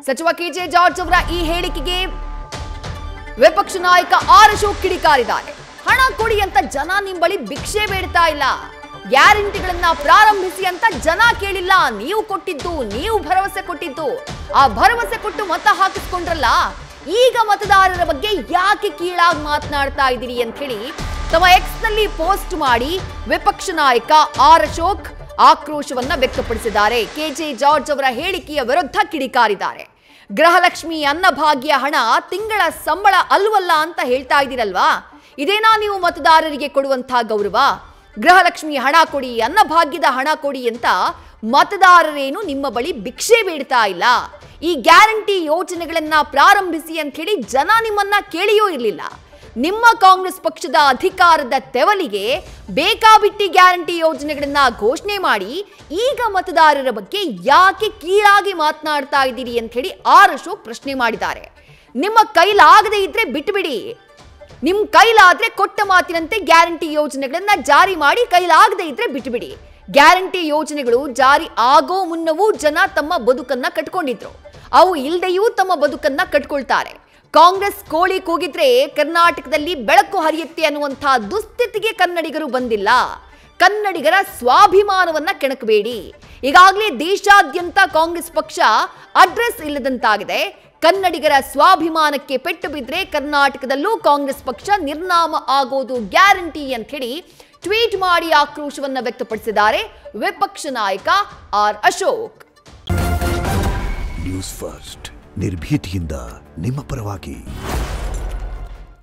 ಸಚಿವ K J George ಅವರ ಈ ಹೇಳಿಕೆಗೆ ವಿಪಕ್ಷ ನಾಯಕ ಆರ್ ಅಶೋಕ್ ಕಿಡಿಕಾರಿದ್ದಾರೆ. ಹಣ ಕೊಡಿ ಅಂತ ಜನ ನಿಮ್ಮ ಬಳಿ ಭಿಕ್ಷೆ ಬೇಡ್ತಾ ಇಲ್ಲ, ಗ್ಯಾರಂಟಿಗಳನ್ನ ಪ್ರಾರಂಭಿಸಿ ಅಂತ ಜನ ಕೇಳಿಲ್ಲ. ನೀವು ಕೊಟ್ಟಿದ್ದು, ನೀವು ಭರವಸೆ ಕೊಟ್ಟಿದ್ದು, ಆ ಭರವಸೆ ಕೊಟ್ಟು ಮತ ಹಾಕಿಸ್ಕೊಂಡ್ರಲ್ಲ, ಈಗ ಮತದಾರರ ಬಗ್ಗೆ ಯಾಕೆ ಕೀಳಾಗಿ ಮಾತನಾಡ್ತಾ ಇದ್ದೀರಿ ಅಂತ ಹೇಳಿ ತಮ್ಮ ಎಕ್ಸ್ ನಲ್ಲಿ ಪೋಸ್ಟ್ ಮಾಡಿ ವಿಪಕ್ಷ ನಾಯಕ ಆರ್ ಅಶೋಕ್ ಆಕ್ರೋಶವನ್ನ ವ್ಯಕ್ತಪಡಿಸಿದ್ದಾರೆ. ಕೆಜೆ ಜಾರ್ಜ್ ಅವರ ಹೇಳಿಕೆಯ ವಿರುದ್ಧ ಕಿಡಿಕಾರಿದ್ದಾರೆ. ಗೃಹಲಕ್ಷ್ಮಿ ಅನ್ನಭಾಗ್ಯ ಹಣ ತಿಂಗಳ ಸಂಬಳ ಅಲ್ವಲ್ಲ ಅಂತ ಹೇಳ್ತಾ ಇದ್ದೀರಲ್ವಾ, ಇದೇನಾ ನೀವು ಮತದಾರರಿಗೆ ಕೊಡುವಂತಹ ಗೌರವ? ಗೃಹಲಕ್ಷ್ಮಿ ಹಣ ಕೊಡಿ, ಅನ್ನಭಾಗ್ಯದ ಹಣ ಕೊಡಿ ಅಂತ ಮತದಾರರೇನು ನಿಮ್ಮ ಬಳಿ ಭಿಕ್ಷೆ ಬೇಡ್ತಾ ಇಲ್ಲ. ಈ ಗ್ಯಾರಂಟಿ ಯೋಜನೆಗಳನ್ನ ಪ್ರಾರಂಭಿಸಿ ಅಂತ ಹೇಳಿ ಜನ ನಿಮ್ಮನ್ನ ಕೇಳಿಯೂ ಇರಲಿಲ್ಲ. ನಿಮ್ಮ ಕಾಂಗ್ರೆಸ್ ಪಕ್ಷದ ಅಧಿಕಾರದ ತೆವಲಿಗೆ ಬೇಕಾಬಿಟ್ಟಿ ಗ್ಯಾರಂಟಿ ಯೋಜನೆಗಳನ್ನ ಘೋಷಣೆ ಮಾಡಿ ಈಗ ಮತದಾರರ ಬಗ್ಗೆ ಯಾಕೆ ಕೀಳಾಗಿ ಮಾತನಾಡ್ತಾ ಇದ್ದೀರಿ ಅಂತ ಹೇಳಿ ಆರ್ ಅಶೋಕ್ ಪ್ರಶ್ನೆ ಮಾಡಿದ್ದಾರೆ. ನಿಮ್ಮ ಕೈಲಾಗದೇ ಇದ್ರೆ ಬಿಟ್ಬಿಡಿ, ನಿಮ್ ಕೈಲಾದ್ರೆ ಕೊಟ್ಟ ಮಾತಿನಂತೆ ಗ್ಯಾರಂಟಿ ಯೋಜನೆಗಳನ್ನ ಜಾರಿ ಮಾಡಿ, ಕೈಲಾಗದೇ ಇದ್ರೆ ಬಿಟ್ಬಿಡಿ. ಗ್ಯಾರಂಟಿ ಯೋಜನೆಗಳು ಜಾರಿ ಆಗೋ ಮುನ್ನವೂ ಜನ ತಮ್ಮ ಬದುಕನ್ನ ಕಟ್ಕೊಂಡಿದ್ರು, ಅವು ಇಲ್ದೆಯೂ ತಮ್ಮ ಬದುಕನ್ನ ಕಟ್ಕೊಳ್ತಾರೆ. ಕಾಂಗ್ರೆಸ್ ಕೋಳಿ ಕೂಗಿದ್ರೆ ಕರ್ನಾಟಕದಲ್ಲಿ ಬೆಳಕು ಹರಿಯುತ್ತೆ ಅನ್ನುವಂತಹ ದುಸ್ಥಿತಿಗೆ ಕನ್ನಡಿಗರು ಬಂದಿಲ್ಲ. ಕನ್ನಡಿಗರ ಸ್ವಾಭಿಮಾನವನ್ನ ಕೆಣಕಬೇಡಿ. ಈಗಾಗಲೇ ದೇಶಾದ್ಯಂತ ಕಾಂಗ್ರೆಸ್ ಪಕ್ಷ ಅಡ್ರೆಸ್ ಇಲ್ಲದಂತಾಗಿದೆ. ಕನ್ನಡಿಗರ ಸ್ವಾಭಿಮಾನಕ್ಕೆ ಪೆಟ್ಟು ಬಿದ್ದರೆ ಕರ್ನಾಟಕದಲ್ಲೂ ಕಾಂಗ್ರೆಸ್ ಪಕ್ಷ ನಿರ್ನಾಮ ಆಗೋದು ಗ್ಯಾರಂಟಿ ಅಂತ ಹೇಳಿ ಟ್ವೀಟ್ ಮಾಡಿ ಆಕ್ರೋಶವನ್ನ ವ್ಯಕ್ತಪಡಿಸಿದ್ದಾರೆ ವಿಪಕ್ಷ ನಾಯಕ ಆರ್ ಅಶೋಕ್. ನ್ಯೂಸ್ ಫಸ್ಟ್ ನಿರ್ಭೀತಿಯಿಂದ ನಿಮ್ಮ ಪರವಾಗಿ.